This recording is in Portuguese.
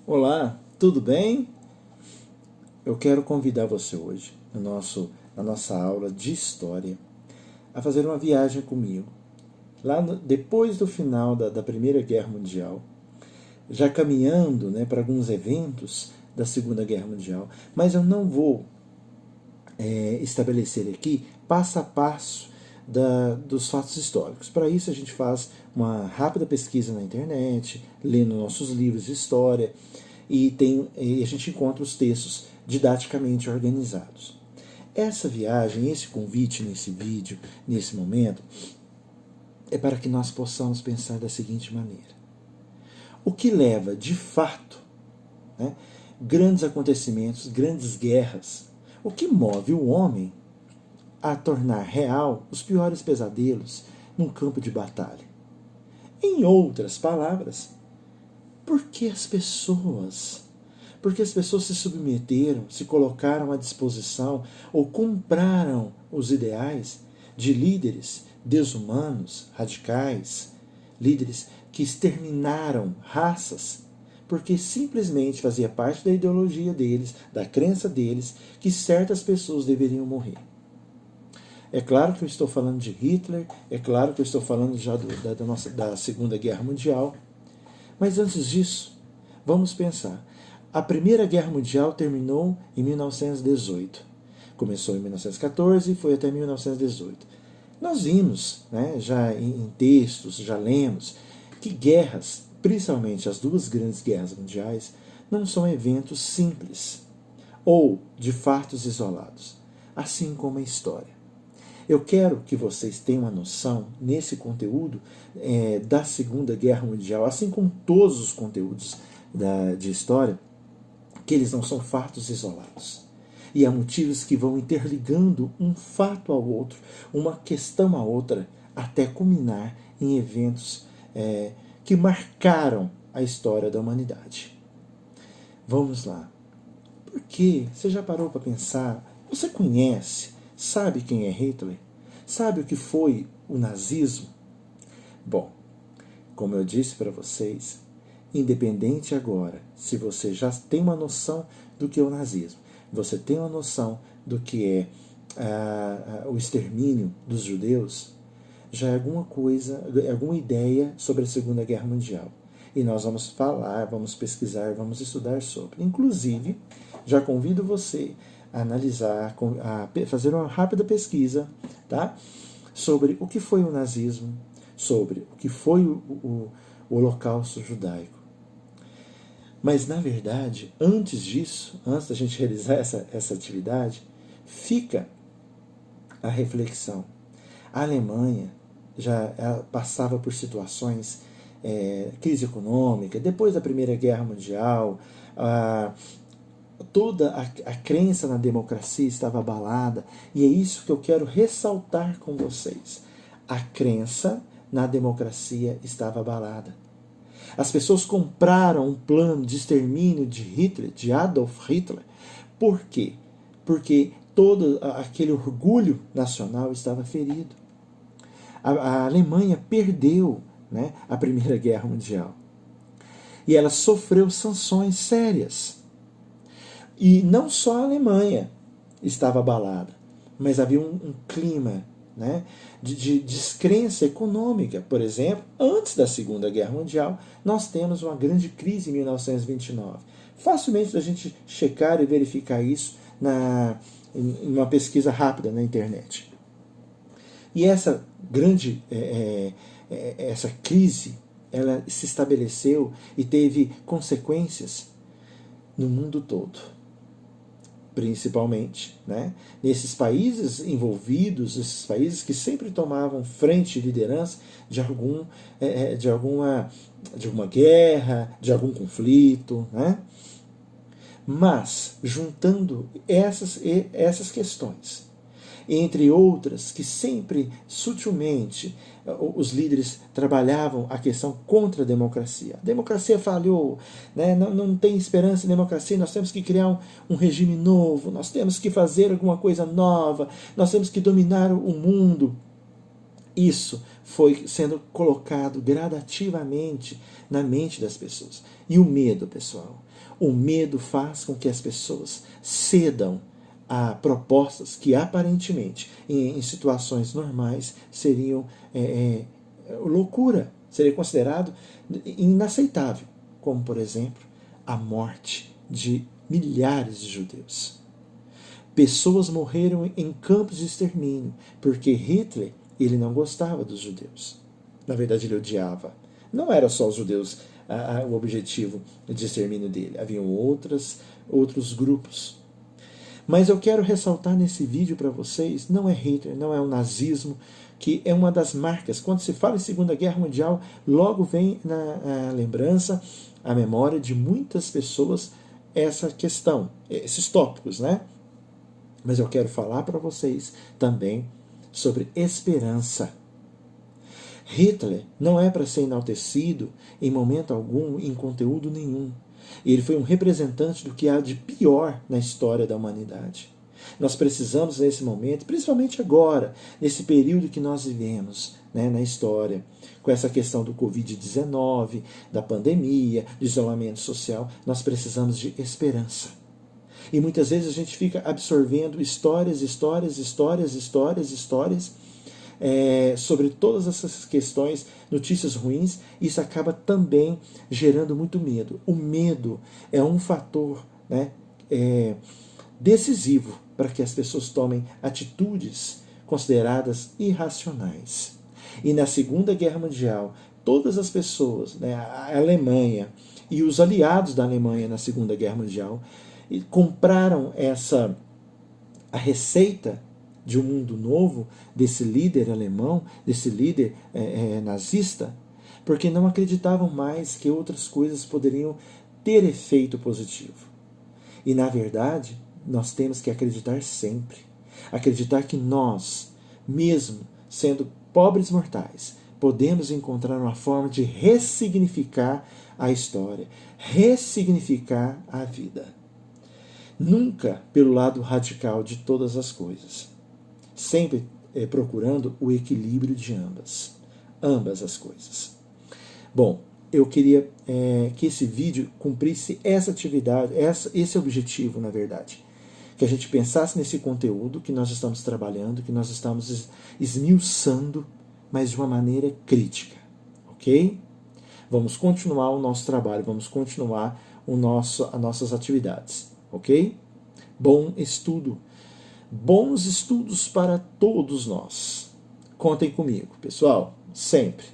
Olá, tudo bem? Eu quero convidar você hoje, na nossa aula de História, a fazer uma viagem comigo. Depois do final da Primeira Guerra Mundial, já caminhando, para alguns eventos da Segunda Guerra Mundial, mas eu não vou estabelecer aqui passo a passo dos fatos históricos. Para isso a gente faz uma rápida pesquisa na internet, lendo nossos livros de história, e a gente encontra os textos didaticamente organizados. Essa viagem, esse convite nesse vídeo, nesse momento, é para que nós possamos pensar da seguinte maneira: o que leva, de fato, grandes acontecimentos, grandes guerras, o que move o homem a tornar real os piores pesadelos num campo de batalha? Em outras palavras, porque as pessoas se submeteram, se colocaram à disposição ou compraram os ideais de líderes desumanos, radicais, líderes que exterminaram raças, porque simplesmente fazia parte da ideologia deles, da crença deles, que certas pessoas deveriam morrer. É claro que eu estou falando de Hitler, é claro que eu estou falando já da Segunda Guerra Mundial, mas antes disso, vamos pensar. A Primeira Guerra Mundial terminou em 1918. Começou em 1914 e foi até 1918. Nós vimos, já em textos, já lemos, que guerras, principalmente as duas grandes guerras mundiais, não são eventos simples ou de fatos isolados, assim como a história. Eu quero que vocês tenham uma noção, nesse conteúdo, da Segunda Guerra Mundial, assim como todos os conteúdos de história, que eles não são fatos isolados. E há motivos que vão interligando um fato ao outro, uma questão à outra, até culminar em eventos que marcaram a história da humanidade. Vamos lá. Por quê? Você já parou para pensar? Você conhece? Sabe quem é Hitler? Sabe o que foi o nazismo? Bom, como eu disse para vocês, independente agora, se você já tem uma noção do que é o nazismo, você tem uma noção do que é o extermínio dos judeus, já é alguma coisa, alguma ideia sobre a Segunda Guerra Mundial. E nós vamos falar, vamos pesquisar, vamos estudar sobre. Inclusive, já convido você a analisar, a fazer uma rápida pesquisa, sobre o que foi o nazismo, sobre o que foi o Holocausto judaico. Mas, na verdade, antes disso, antes da gente realizar essa atividade, fica a reflexão. A Alemanha ela passava por situações, crise econômica, depois da Primeira Guerra Mundial, toda a crença na democracia estava abalada, e é isso que eu quero ressaltar com vocês. A crença na democracia estava abalada. As pessoas compraram um plano de extermínio de Hitler, de Adolf Hitler. Por quê? Porque todo aquele orgulho nacional estava ferido. A Alemanha perdeu, a Primeira Guerra Mundial. E ela sofreu sanções sérias. E não só a Alemanha estava abalada, mas havia um clima de descrença econômica. Por exemplo, antes da Segunda Guerra Mundial, nós temos uma grande crise em 1929. Facilmente a gente checar e verificar isso em uma pesquisa rápida na internet. E essa grande essa crise, ela se estabeleceu e teve consequências no mundo todo, principalmente nesses países envolvidos, esses países que sempre tomavam frente e liderança de alguma guerra, de algum conflito. Mas, juntando essas questões, entre outras que sempre, sutilmente, os líderes trabalhavam a questão contra a democracia. A democracia falhou, não tem esperança em democracia, nós temos que criar um regime novo, nós temos que fazer alguma coisa nova, nós temos que dominar o mundo. Isso foi sendo colocado gradativamente na mente das pessoas. E o medo, pessoal? O medo faz com que as pessoas cedam a propostas que aparentemente, em situações normais, seriam loucura, seria considerado inaceitável, como, por exemplo, a morte de milhares de judeus. Pessoas morreram em campos de extermínio, porque Hitler, ele não gostava dos judeus. Na verdade, ele odiava. Não era só os judeus o objetivo de extermínio dele. Haviam outros grupos. Mas eu quero ressaltar nesse vídeo para vocês, não é Hitler, não é o nazismo, que é uma das marcas. Quando se fala em Segunda Guerra Mundial, logo vem na lembrança, a memória de muitas pessoas essa questão, esses tópicos, né? Mas eu quero falar para vocês também sobre esperança. Hitler não é para ser enaltecido em momento algum, em conteúdo nenhum. Ele foi um representante do que há de pior na história da humanidade. Nós precisamos, nesse momento, principalmente agora, nesse período que nós vivemos, né, na história, com essa questão do Covid-19, da pandemia, do isolamento social, nós precisamos de esperança. E muitas vezes a gente fica absorvendo histórias sobre todas essas questões, notícias ruins, isso acaba também gerando muito medo. O medo é um fator, né, decisivo para que as pessoas tomem atitudes consideradas irracionais. E na Segunda Guerra Mundial, todas as pessoas, né, a Alemanha e os aliados da Alemanha na Segunda Guerra Mundial, compraram a receita de um mundo novo, desse líder alemão, desse líder nazista, porque não acreditavam mais que outras coisas poderiam ter efeito positivo. E, na verdade, nós temos que acreditar sempre. Acreditar que nós, mesmo sendo pobres mortais, podemos encontrar uma forma de ressignificar a história, ressignificar a vida. Nunca pelo lado radical de todas as coisas. Sempre procurando o equilíbrio de ambas as coisas. Bom, eu queria que esse vídeo cumprisse essa atividade, esse objetivo, na verdade. Que a gente pensasse nesse conteúdo que nós estamos trabalhando, que nós estamos esmiuçando, mas de uma maneira crítica. Ok? Vamos continuar o nosso trabalho, vamos continuar as nossas atividades. Ok? Bom estudo. Bons estudos para todos nós. Contem comigo, pessoal, sempre.